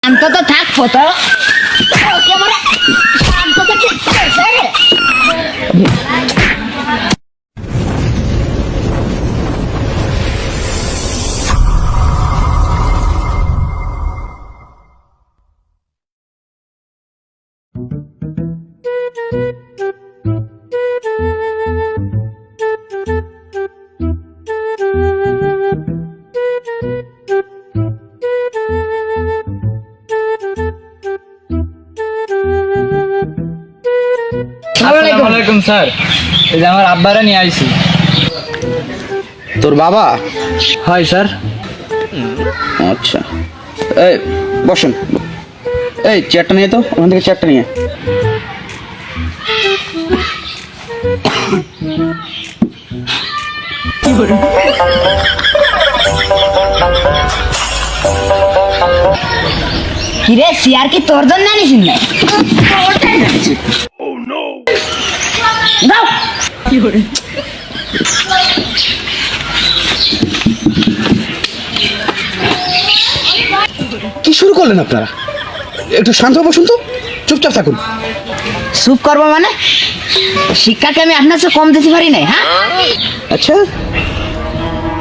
শান্ত তো থাক ফটো শান্ত থেকে আসসালামু আলাইকুম স্যার। এই যে আমার আব্বারা নিয়ে আইছি। তোর বাবা? হয় স্যার। আচ্ছা, এই বসেন। এই চেয়ারটা নিয়ে তো, ওখান থেকে চেয়ারটা নিয়ে। কিরে সিয়ার কি তোর জন্য আনিস না? দাও কি করে কি শুরু করলেন আপনারা? একটু শান্ত বসুন তো, চুপচাপ থাকুন। চুপ করবো মানে? শিক্ষাকে আমি আপনার চেয়ে কম দিতে পারি নাই। হ্যাঁ, আচ্ছা,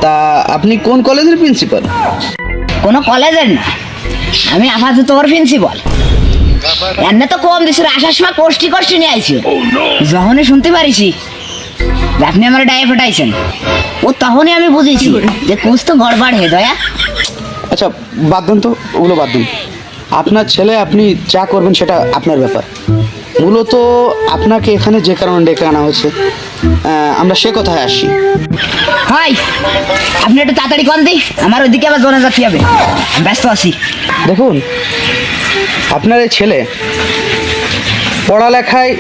তা আপনি কোন কলেজের প্রিন্সিপাল? কোনো কলেজের না, আমি আপাতত তোর প্রিন্সিপাল। এমনি তো কম দিছিল, আসার সময় কোষ্টি কোষ্টি নিয়ে আইছি। যখনই শুনতে পারিছি যে আপনি আমার ডায়ে ফোটাইছেন, ও তখনই আমি বুঝেছি যে কুছ তো গড়বড় হে দয়া। আচ্ছা বাদ দেন তো, ওগুলো বাদ দিন। আপনার ছেলে, আপনি যা করবেন সেটা আপনার ব্যাপার। মূলত আপনাকে এখানে যে কারণে ডেকে আনা হয়েছে, আমরা সে কথায় আসি। হয় আপনি একটু তাড়াতাড়ি কন দিই, আমার ওইদিকে আবার জোনে যাচ্ছি হবে, ব্যস্ত আছি। দেখুন, আপনার এই ছেলে পড়ালেখায়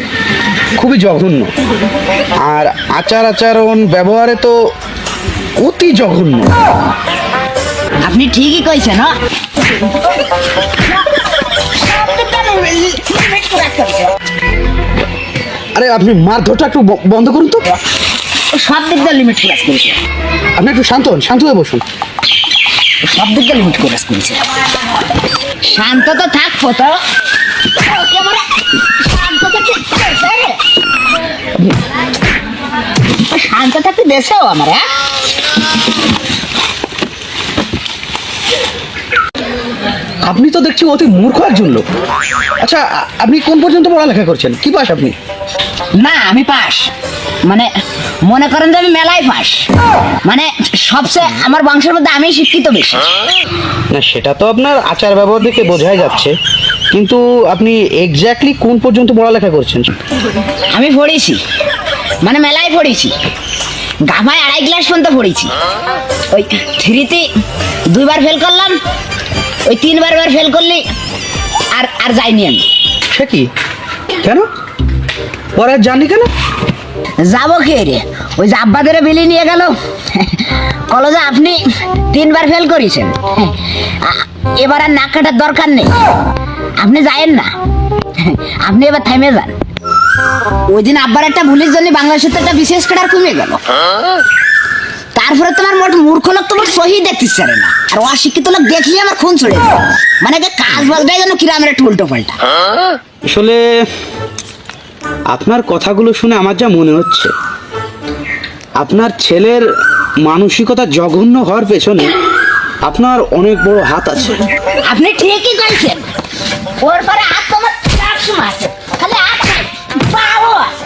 খুবই জঘন্য, আর আচার আচরণ ব্যবহারে তো অতি জঘন্য। আপনি ঠিকই কইছেন। হ্যাঁ, আরে আপনি মারধরটা একটু বন্ধ করুন তো। সব দিক দিয়ে লিমিট ক্লাস করেছে। আপনি একটু শান্ত হন, শান্ত হয়ে বসুন। সব দিক দিয়ে লিমিট ক্লাস করেছে। শান্ত তো থাক ফটো শান্ত থাকতে দেশেও আমার। হ্যাঁ, আপনি তো দেখছি অতি মূর্খ একজন লোক। আচ্ছা, আপনি কোন পর্যন্ত পড়ালেখা করছেন? কি পাস আপনি? না আমি পাস, মানে মনে করেন যে আমি মেলায় পাস, মানে সবচেয়ে আমার বংশের মধ্যে আমি শিক্ষিত বেশি। না, সেটা তো আপনার আচার ব্যবহার দেখে বোঝাই যাচ্ছে, কিন্তু আপনি এক্স্যাক্টলি কোন পর্যন্ত পড়ালেখা করছেন? আমি পড়েছি, মানে মেলায় পড়েছি, গাভায় 2.5 ক্লাস পর্যন্ত পড়েছি। ওই 3তে 2বার ফেল করলাম, ওই 3বার ফেল করলি আর আর যাইনি আমি। সে কি, কেন পরে জানি কেন? যাবো কে রে, ওই যে আব্বাদের বিলি নিয়ে গেল, কলেজে আপনি 3বার ফেল করেছেন, এবার আর নাক কাটার দরকার নেই, আপনি যায়েন না, আপনি এবার থেমে যান। ওই দিন আব্বার একটা ভুলের জন্য বাংলাদেশের তো একটা বিশেষ ক্যাডার কমে গেল। তারপরে তোমার মোট মূর্খ লোক তোমার সহি দেখতেছ না, আর অশিক্ষিত লোক দেখলে আমার খুন ছড়ে যায়, মানে কাজ বলবে যেন কিরামের একটু উল্টো পাল্টা। আসলে আপনার কথাগুলো শুনে আমার যা মনে হচ্ছে, আপনার ছেলের মানসিকতা জঘন্য হওয়ার পেছনে আপনার অনেক বড় হাত আছে। আপনি ঠিকই কইছেন, ওর পরে হাত তোমার সবসময় আছে, খালি হাত নাই পাও আছে।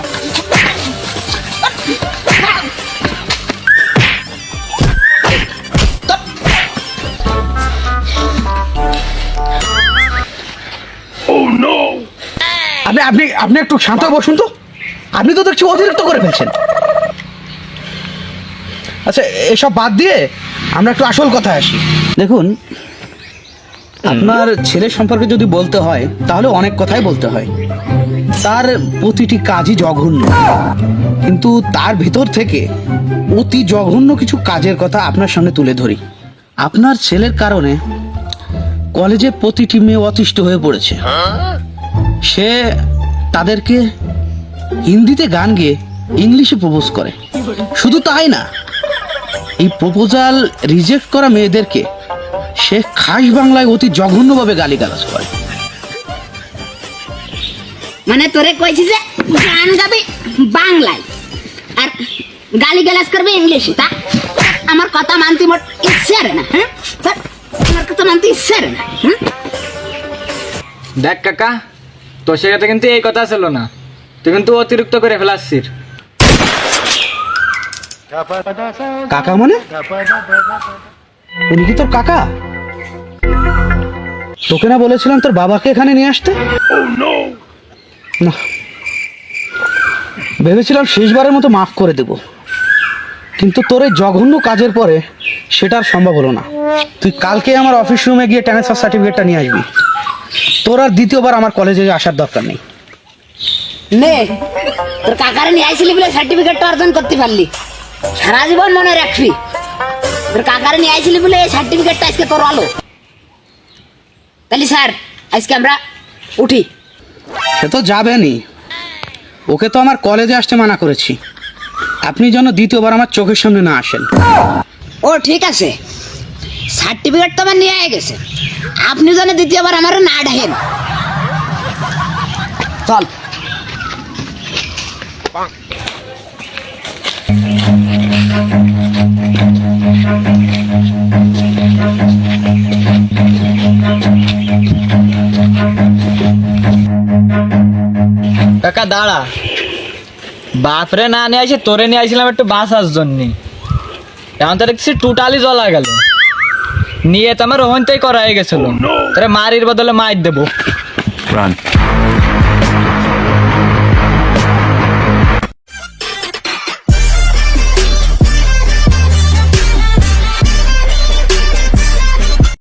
আপনি আপনি আপনি একটু শান্ত হয়ে বসুন তো, আপনি তো দেখছি অতিরিক্ত করে ফেলছেন। আচ্ছা, এসব বাদ দিয়ে আমরা একটু আসল কথায় আসি। দেখুন, আপনার ছেলের সম্পর্কে যদি বলতে হয় তাহলে অনেক কথাই বলতে হয়। তার প্রতিটি কাজই জঘন্য, কিন্তু তার ভিতর থেকে অতি জঘন্য কিছু কাজের কথা আপনার সামনে তুলে ধরি। আপনার ছেলের কারণে কলেজে প্রতিটি মেয়ে অতিষ্ঠ হয়ে পড়েছে। সে তাদেরকে হিন্দিতে গান গেয়ে ইংলিশে প্রপোজ করে। শুধু তাই না, এই প্রপোজাল রিজেক্ট করা মেয়েদেরকে সে খাস বাংলায় অতি জঘন্যভাবে গালিগালাজ করে। মানে তোরে কইছি যে গান গাবি বাংলায় আর গালি গালাজ করবে ইংলিশে, তা আমার কথা মানতে মোট ইচ্ছে আর না। হ্যাঁ ধ্যাৎ, আমার কথা মানতে ইচ্ছে আর না। দেখ কাকা, তোর সাথে কিন্তু এই কথা ছিল না, তুই কিন্তু অতিরিক্ত করে ফেলাচ্ছিস। কাকা মানে? উনি কি তোর কাকা? তোকে না বলেছিলাম তোর বাবাকে এখানে নিয়ে আসতে? না, ভেবেছিলাম শেষবারের মতো মাফ করে দেব, কিন্তু তোর এই জঘন্য কাজের পরে সেটা আর সম্ভব হলো না। তুই কালকে আমার অফিস রুমে গিয়ে ট্রান্সফার সার্টিফিকেটটা নিয়ে আসবি। তোর আর দ্বিতীয়বার আমার কলেজে আসার দরকার নেই। নে, তোর কাকারে নিয়ে আইছিলি বলে সার্টিফিকেটটা অর্জন করতে পারলি, সারা জীবন মনে রাখবি। তোর কাকারে নিয়ে আইছিলি বলে এই সার্টিফিকেটটা আজকে তোর আলো। তাহলে স্যার, আজকে আমরা উঠি। সে তো যাবেনি, ওকে তো আমার কলেজে আসতে মানা করেছি। আপনি যেন দ্বিতীয়বার আমার চোখের সামনে না আসেন। ও ঠিক আছে, সার্টিফিকেট তো আমার নিয়ে আয় গেছে, আপনি যেন দ্বিতীয়বার আমার না ডাকেন। চল। কাকা দাঁড়া, বাপরে না নিয়ে আসি, তোরে নিয়ে আসছিলাম একটু বাঁচার জন্য। এখন তো দেখছি টোটালি জ্বলা গেল, নিয়ে তো আমার ওখানটাই করা হয়ে গেছিল। তোরে মারির বদলে মার দেবো।